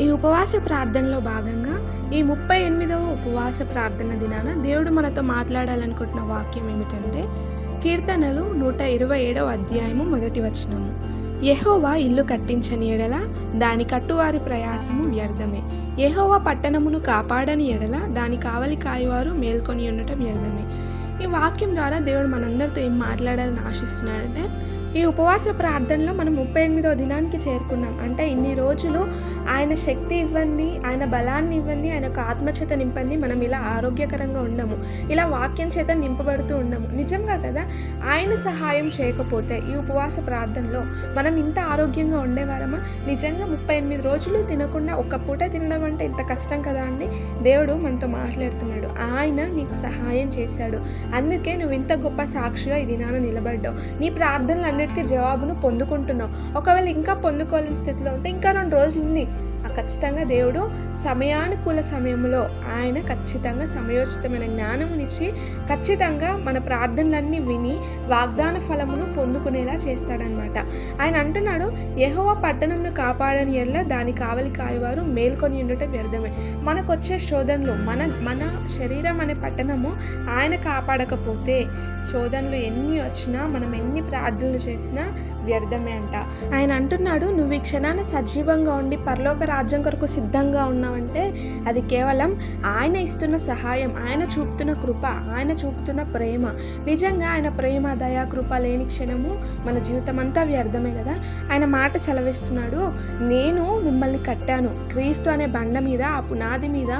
ఈ ఉపవాస ప్రార్థనలో భాగంగా ఈ 38వ ఉపవాస ప్రార్థన దినాన దేవుడు మనతో మాట్లాడాలనుకుంటున్న వాక్యం ఏమిటంటే కీర్తనలు 127వ అధ్యాయము 1వ వచనము. యెహోవా ఇల్లు కట్టించని ఎడల దాని కట్టువారి ప్రయాసము వ్యర్థమే. యెహోవా పట్టణమును కాపాడని ఎడల దాని కావలి కాయవారు మేల్కొని ఉండటం వ్యర్థమే. ఈ వాక్యం ద్వారా దేవుడు మనందరితో ఏం మాట్లాడాలని ఆశిస్తున్నాడంటే, ఈ ఉపవాస ప్రార్థనలో మనం 38వ దినానికి చేరుకున్నాం. అంటే ఇన్ని రోజులు ఆయన శక్తి ఇవ్వండి, ఆయన బలాన్ని ఇవ్వండి, ఆయన యొక్క ఆత్మచేత నింపండి, మనం ఇలా ఆరోగ్యకరంగా ఉండము, ఇలా వాక్యం చేత నింపబడుతూ ఉండము. నిజంగా కదా, ఆయన సహాయం చేయకపోతే ఈ ఉపవాస ప్రార్థనలో మనం ఇంత ఆరోగ్యంగా ఉండేవారమా? నిజంగా 38 రోజులు తినకుండా ఒక్క పూట తినడం అంటే ఇంత కష్టం కదా అండి. దేవుడు మనతో మాట్లాడుతున్నాడు, ఆయన నీకు సహాయం చేశాడు, అందుకే నువ్వు ఇంత గొప్ప సాక్షిగా ఈ దినాన నిలబడ్డావు, నీ ప్రార్థనలు అన్నిటికీ జవాబును పొందుకుంటున్నావు. ఒకవేళ ఇంకా పొందుకోలేని స్థితిలో ఉంటే ఇంకా 2 రోజులు ఉంది. ఖచ్చితంగా దేవుడు సమయానుకూల సమయంలో ఆయన ఖచ్చితంగా సమయోచితమైన జ్ఞానమునిచ్చి ఖచ్చితంగా మన ప్రార్థనలన్నీ విని వాగ్దాన ఫలమును పొందుకునేలా చేస్తాడనమాట. ఆయన అంటున్నాడు, యెహోవా పట్టణంను కాపాడని ఎడల దాని కావలి కాయవారు మేల్కొని ఉండటం వ్యర్థమే. మనకు వచ్చే శోధనలు, మన శరీరం అనే పట్టణము ఆయన కాపాడకపోతే శోధనలు ఎన్ని వచ్చినా, మనం ఎన్ని ప్రార్థనలు చేసినా వ్యర్థమే అంట. ఆయన అంటున్నాడు, నువ్వు ఈ క్షణాన సజీవంగా ఉండి పరలోక రాజ్యం కొరకు సిద్ధంగా ఉన్నావంటే అది కేవలం ఆయన ఇస్తున్న సహాయం, ఆయన చూపుతున్న కృప, ఆయన చూపుతున్న ప్రేమ. నిజంగా ఆయన ప్రేమ, దయా, కృప లేని క్షణము మన జీవితం అంతా వ్యర్థమే కదా. ఆయన మాట సెలవిస్తున్నాడు, నేను మిమ్మల్ని కట్టాను, క్రీస్తు అనే బండ మీద, ఆ పునాది మీద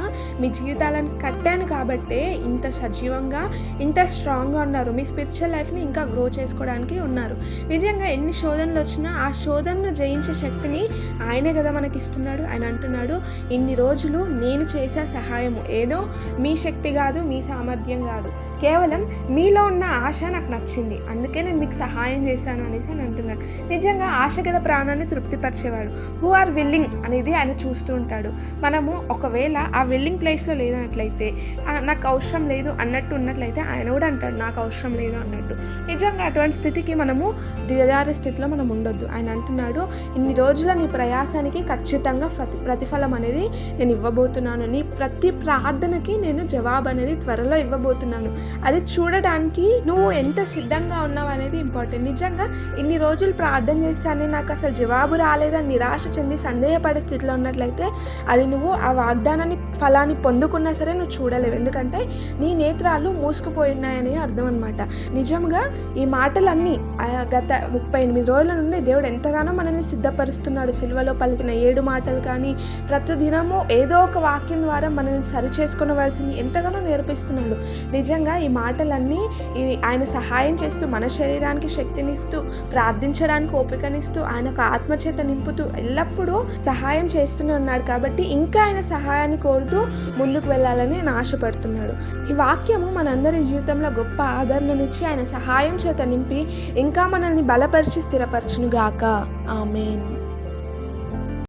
మీ జీవితాలను కట్టాను కాబట్టే ఇంత సజీవంగా, ఇంత స్ట్రాంగ్గా ఉన్నారు. మీ స్పిరిచువల్ లైఫ్ని ఇంకా గ్రో చేసుకోవడానికి ఉన్నారు. నిజంగా ఎన్ని శోధనలు వచ్చినా ఆ శోధనను జయించే శక్తిని ఆయనే కదా మనకి ఇస్తున్నాడు. ఆయన అంటున్నాడు, ఇన్ని రోజులు నేను చేసే సహాయము ఏదో మీ శక్తి కాదు, మీ సామర్థ్యం కాదు, కేవలం మీలో ఉన్న ఆశ నాకు నచ్చింది, అందుకే నేను మీకు సహాయం చేశాను అనేసి అని అంటున్నాడు. నిజంగా ఆశ గల ప్రాణాన్ని తృప్తిపరిచేవాడు, హూ ఆర్ విల్లింగ్ అనేది ఆయన చూస్తూ ఉంటాడు. మనము ఒకవేళ ఆ విల్లింగ్ ప్లేస్లో లేదన్నట్లయితే, నాకు అవసరం లేదు అన్నట్టు ఉన్నట్లయితే ఆయన కూడా అంటాడు నాకు అవసరం లేదు అన్నట్టు. నిజంగా అటువంటి స్థితికి మనము దిగజారే స్థితిలో మనం ఉండొద్దు. ఆయన అంటున్నాడు, ఇన్ని రోజుల నీ ప్రయాసానికి ఖచ్చితంగా ప్రతిఫలం అనేది నేను ఇవ్వబోతున్నాను, నీ ప్రతి ప్రార్థనకి నేను జవాబు అనేది త్వరలో ఇవ్వబోతున్నాను. అది చూడడానికి నువ్వు ఎంత సిద్ధంగా ఉన్నావు అనేది ఇంపార్టెంట్. నిజంగా ఇన్ని రోజులు ప్రార్థన చేస్తాను, నాకు అసలు జవాబు రాలేదని నిరాశ చెంది సందేహపడే స్థితిలో ఉన్నట్లయితే అది నువ్వు ఆ వాగ్దానాన్ని ఫలాన్ని పొందుకున్నా సరే నువ్వు చూడలేవు, ఎందుకంటే నీ నేత్రాలు మూసుకుపోయినాయని అర్థం అనమాట. నిజంగా ఈ మాటలన్నీ గత 38 రోజుల నుండి దేవుడు ఎంతగానో మనల్ని సిద్ధపరుస్తున్నాడు. సిలువలో పలికిన 7 మాటలు కానీ ప్రతి దినము ఏదో ఒక వాక్యం ద్వారా మనల్ని సరి చేసుకునవలసింది ఎంతగానో నేర్పిస్తున్నాడు. నిజంగా ఈ మాటలన్నీ ఆయన సహాయం చేస్తూ, మన శరీరానికి శక్తినిస్తూ, ప్రార్థించడానికి ఓపికనిస్తూ, ఆయనకు ఆత్మచేత నింపుతూ ఎల్లప్పుడూ సహాయం చేస్తూనే ఉన్నాడు. కాబట్టి ఇంకా ఆయన సహాయాన్ని కోరుతూ ముందుకు వెళ్ళాలని ఆయన ఆశపడుతున్నాడు. ఈ వాక్యము మనందరి జీవితంలో గొప్ప ఆదరణనిచ్చి ఆయన సహాయం చేత నింపి ఇంకా మనల్ని బలపరిచి స్థిరపరచును గాక. ఆమేన్.